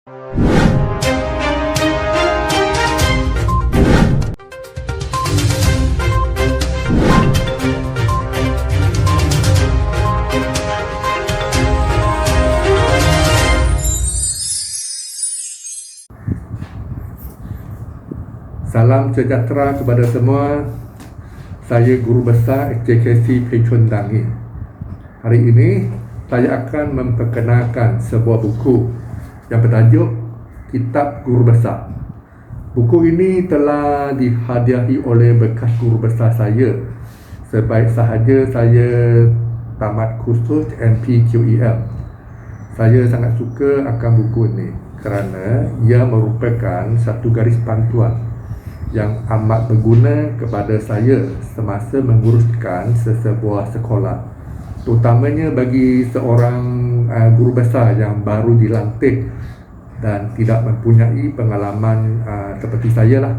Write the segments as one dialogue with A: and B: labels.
A: Salam sejahtera kepada semua. Saya Guru Besar HKC Pechun Dangi. Hari ini saya akan memperkenalkan sebuah buku yang bertajuk Kitab Guru Besar. Buku ini telah dihadiahi oleh bekas guru besar saya sebaik sahaja saya tamat kursus NPQEL. Saya sangat suka akan buku ini kerana ia merupakan satu garis panduan yang amat berguna kepada saya semasa menguruskan sesebuah sekolah, terutamanya bagi seorang guru besar yang baru dilantik dan tidak mempunyai pengalaman seperti saya lah.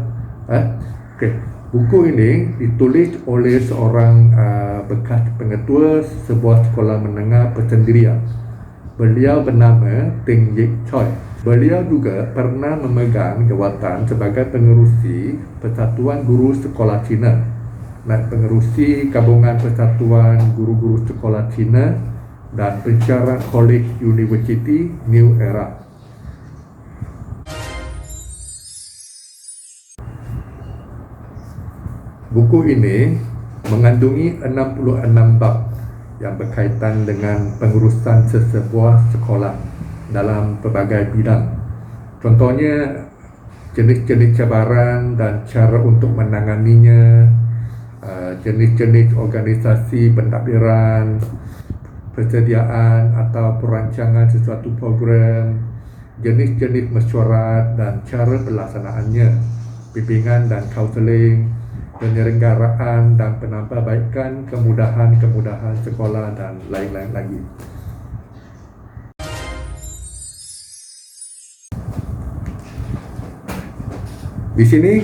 A: Buku ini ditulis oleh seorang bekas pengetua sebuah sekolah menengah persendirian. Beliau bernama Teng Yik Choi. Beliau juga pernah memegang jawatan sebagai pengerusi Persatuan Guru Sekolah Cina dan pengerusi Gabungan Persatuan Guru-Guru Sekolah Cina dan pensyarah College University New Era. Buku ini mengandungi 66 bab yang berkaitan dengan pengurusan sesebuah sekolah dalam pelbagai bidang. Contohnya, jenis-jenis cabaran dan cara untuk menanganinya, jenis-jenis organisasi pentadbiran, persediaan atau perancangan sesuatu program, jenis-jenis mesyuarat dan cara pelaksanaannya, bimbingan dan kaunseling, penyelenggaraan dan penambahbaikan kemudahan-kemudahan sekolah dan lain-lain lagi. Di sini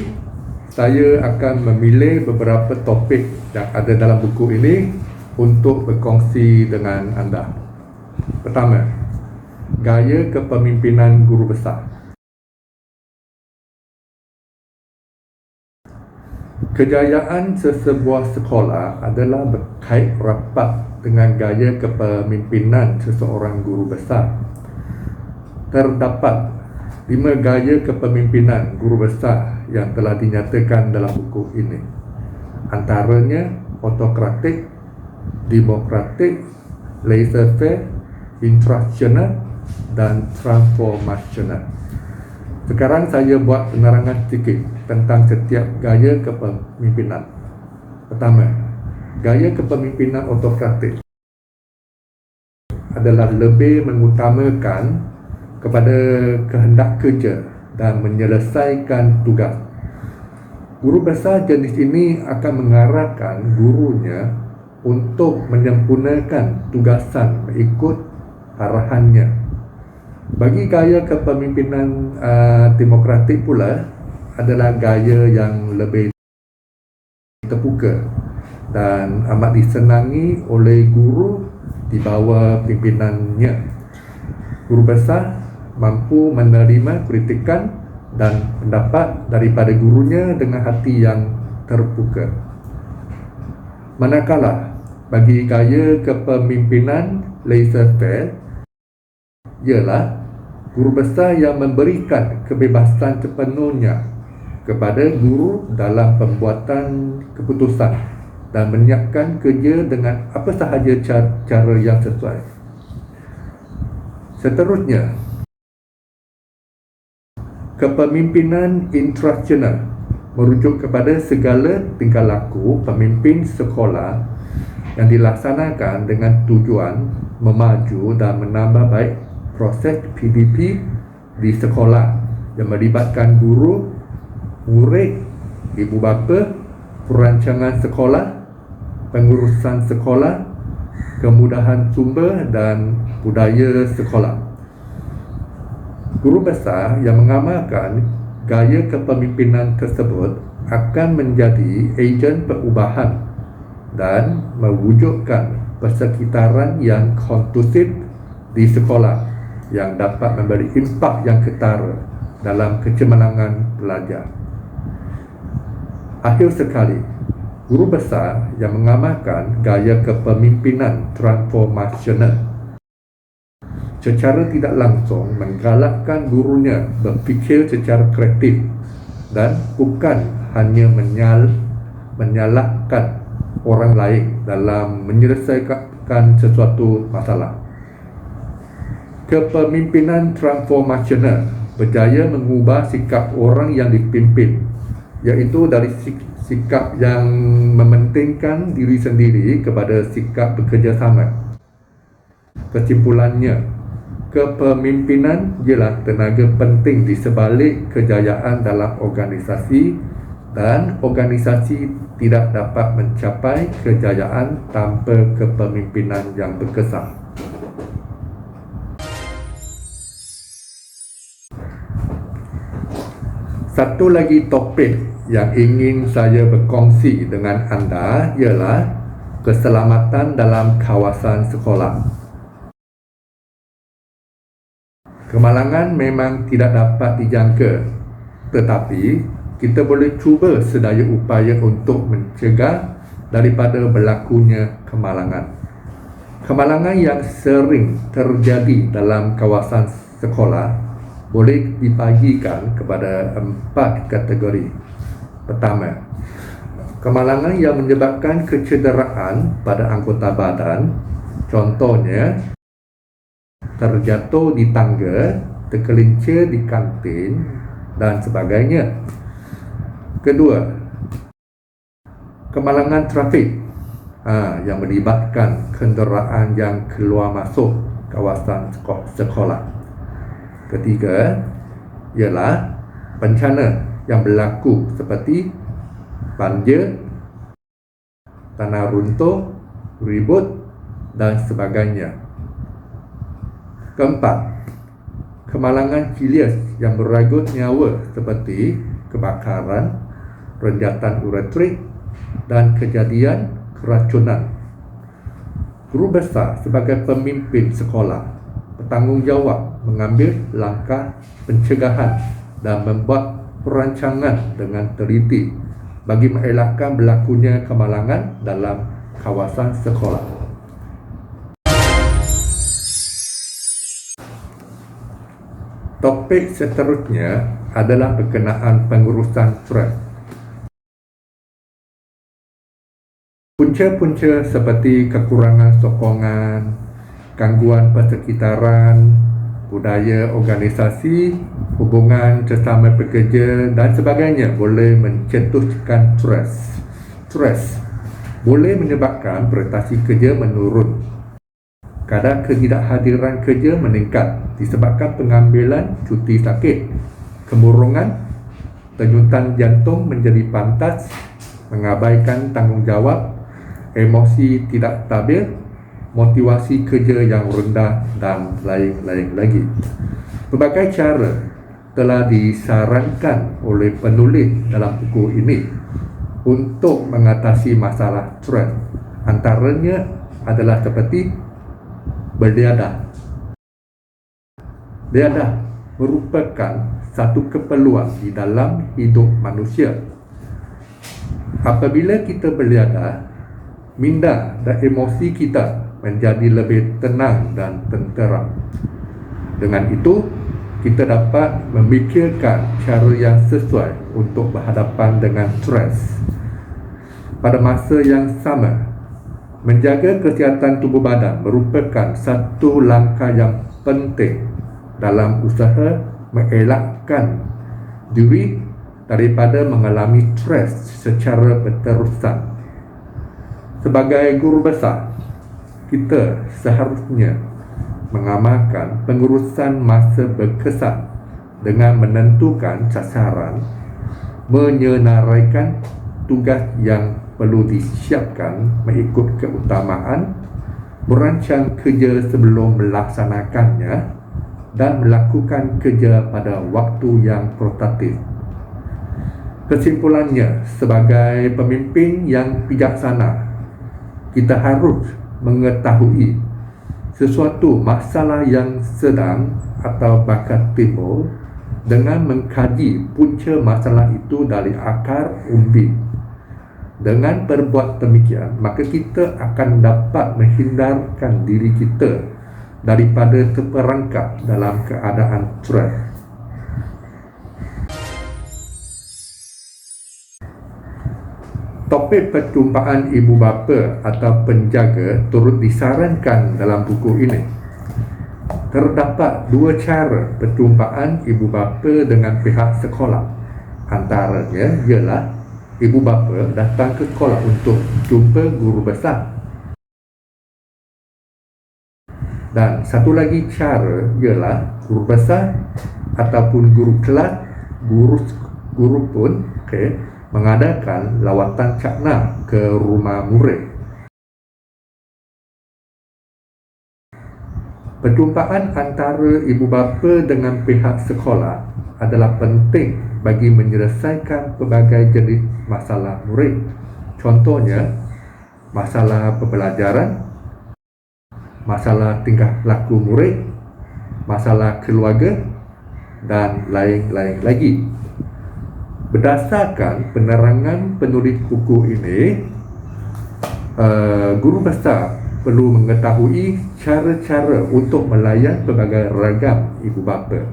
A: saya akan memilih beberapa topik yang ada dalam buku ini untuk berkongsi dengan anda. Pertama, gaya kepemimpinan guru besar. Kejayaan sesebuah sekolah adalah berkait rapat dengan gaya kepemimpinan seseorang guru besar. Terdapat 5 gaya kepemimpinan guru besar yang telah dinyatakan dalam buku ini. Antaranya autokratik, demokratik, laissez-faire, instructional dan transformational. Sekarang saya buat penerangan sedikit tentang setiap gaya kepemimpinan. Pertama, gaya kepemimpinan autokratik adalah lebih mengutamakan kepada kehendak kerja dan menyelesaikan tugas. Guru besar jenis ini akan mengarahkan gurunya untuk menyempurnakan tugasan mengikut arahannya. Bagi gaya kepemimpinan demokratik pula adalah gaya yang lebih terbuka dan amat disenangi oleh guru di bawah pimpinannya. Guru besar mampu menerima kritikan dan pendapat daripada gurunya dengan hati yang terbuka. Manakala bagi gaya kepemimpinan laissez-faire ialah guru besar yang memberikan kebebasan sepenuhnya kepada guru dalam pembuatan keputusan dan menyiapkan kerja dengan apa sahaja cara yang sesuai. Seterusnya, kepemimpinan instructional merujuk kepada segala tingkah laku pemimpin sekolah yang dilaksanakan dengan tujuan memaju dan menambah baik proses PDP di sekolah yang melibatkan guru, murid, ibu bapa, perancangan sekolah, pengurusan sekolah, kemudahan sumber dan budaya sekolah. Guru besar yang mengamalkan gaya kepemimpinan tersebut akan menjadi ejen perubahan dan mewujudkan persekitaran yang kondusif di sekolah yang dapat memberi impak yang ketara dalam kecemerlangan pelajar. Akhir sekali, guru besar yang mengamalkan gaya kepemimpinan transformasional secara tidak langsung menggalakkan gurunya berfikir secara kreatif dan bukan hanya menyalahkan orang lain dalam menyelesaikan sesuatu masalah. Kepemimpinan transformasional berjaya mengubah sikap orang yang dipimpin, iaitu dari sikap yang mementingkan diri sendiri kepada sikap bekerjasama. Kesimpulannya, kepemimpinan ialah tenaga penting di sebalik kejayaan dalam organisasi, dan organisasi tidak dapat mencapai kejayaan tanpa kepemimpinan yang berkesan. Satu lagi topik yang ingin saya berkongsi dengan anda ialah keselamatan dalam kawasan sekolah. Kemalangan memang tidak dapat dijangka, tetapi kita boleh cuba sedaya upaya untuk mencegah daripada berlakunya kemalangan. Kemalangan yang sering terjadi dalam kawasan sekolah boleh dibagikan kepada 4 kategori. Pertama, kemalangan yang menyebabkan kecederaan pada anggota badan, contohnya terjatuh di tangga, tergelincir di kantin dan sebagainya. Kedua, kemalangan trafik yang melibatkan kenderaan yang keluar masuk kawasan sekolah. Ketiga, ialah bencana yang berlaku seperti banjir, tanah runtuh, ribut dan sebagainya. Keempat, kemalangan serius yang meragut nyawa seperti kebakaran, renjatan uretrik dan kejadian keracunan. Guru besar sebagai pemimpin sekolah bertanggungjawab mengambil langkah pencegahan dan membuat perancangan dengan teliti bagi mengelakkan berlakunya kemalangan dalam kawasan sekolah. Topik seterusnya adalah berkenaan pengurusan stres. Punca-punca seperti kekurangan sokongan, gangguan persekitaran, budaya organisasi, hubungan sesama pekerja dan sebagainya boleh mencetuskan stres. Stres boleh menyebabkan prestasi kerja menurun. Kadar ketidakhadiran kerja meningkat disebabkan pengambilan cuti sakit, kemurungan, denyutan jantung menjadi pantas, mengabaikan tanggungjawab, emosi tidak stabil, motivasi kerja yang rendah dan lain-lain lagi. Berbagai cara telah disarankan oleh penulis dalam buku ini untuk mengatasi masalah stres. Antaranya adalah seperti beriadah. Beriadah merupakan satu keperluan di dalam hidup manusia. Apabila kita beriadah, minda dan emosi kita menjadi lebih tenang dan tentera. Dengan itu, kita dapat memikirkan cara yang sesuai untuk berhadapan dengan stres. Pada masa yang sama, menjaga kesihatan tubuh badan merupakan satu langkah yang penting dalam usaha mengelakkan diri daripada mengalami stres secara berterusan. Sebagai guru besar, kita seharusnya mengamalkan pengurusan masa berkesan dengan menentukan sasaran, menyenaraikan tugas yang perlu disiapkan mengikut keutamaan, merancang kerja sebelum melaksanakannya dan melakukan kerja pada waktu yang produktif. Kesimpulannya, sebagai pemimpin yang bijaksana, kita harus mengetahui sesuatu masalah yang sedang atau bakal timbul dengan mengkaji punca masalah itu dari akar umbi. Dengan berbuat demikian, maka kita akan dapat menghindarkan diri kita daripada terperangkap dalam keadaan stres. Topik perjumpaan ibu bapa atau penjaga turut disarankan dalam buku ini. Terdapat dua cara perjumpaan ibu bapa dengan pihak sekolah. Antaranya ialah ibu bapa datang ke sekolah untuk jumpa guru besar. Dan satu lagi cara ialah guru besar ataupun guru kelas, guru pun mengadakan lawatan cakna ke rumah murid. Perjumpaan antara ibu bapa dengan pihak sekolah adalah penting bagi menyelesaikan pelbagai jenis masalah murid. Contohnya, masalah pembelajaran, masalah tingkah laku murid, masalah keluarga, dan lain-lain lagi. Berdasarkan penerangan penulis buku ini, guru besar perlu mengetahui cara-cara untuk melayan pelbagai ragam ibu bapa.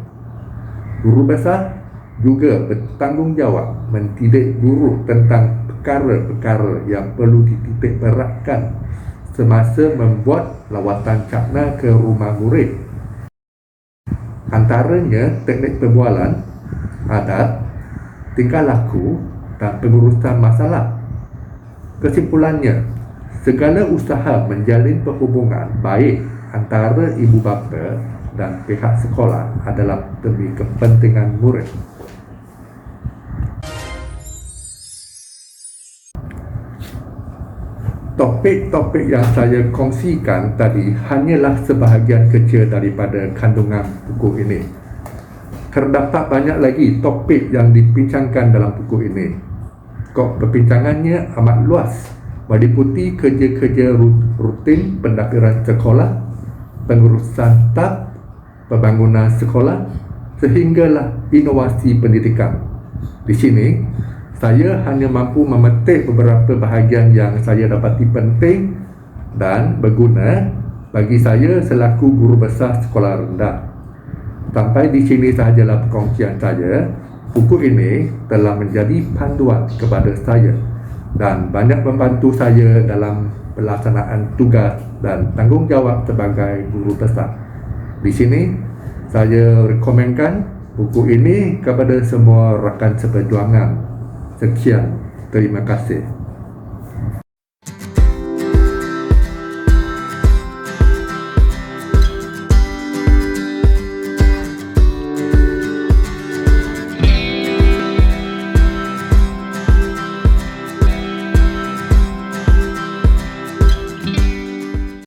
A: Guru besar juga bertanggungjawab mendidik guru tentang perkara-perkara yang perlu dititik beratkan semasa membuat lawatan cakna ke rumah murid. Antaranya teknik perbualan, adat, tingkah laku dan pengurusan masalah. Kesimpulannya, segala usaha menjalin perhubungan baik antara ibu bapa dan pihak sekolah adalah demi kepentingan murid. Topik-topik yang saya kongsikan tadi hanyalah sebahagian kecil daripada kandungan buku ini. Terdapat banyak lagi topik yang dibincangkan dalam buku ini. Perbincangannya amat luas, meliputi kerja-kerja rutin pendapatan sekolah, pengurusan staf, pembangunan sekolah, sehinggalah inovasi pendidikan. Di sini, saya hanya mampu memetik beberapa bahagian yang saya dapati penting dan berguna bagi saya selaku guru besar sekolah rendah. Sampai di sini sahajalah perkongsian saya. Buku ini telah menjadi panduan kepada saya dan banyak membantu saya dalam pelaksanaan tugas dan tanggungjawab sebagai guru besar. Di sini, saya rekomenkan buku ini kepada semua rakan seperjuangan. Sekian, terima kasih.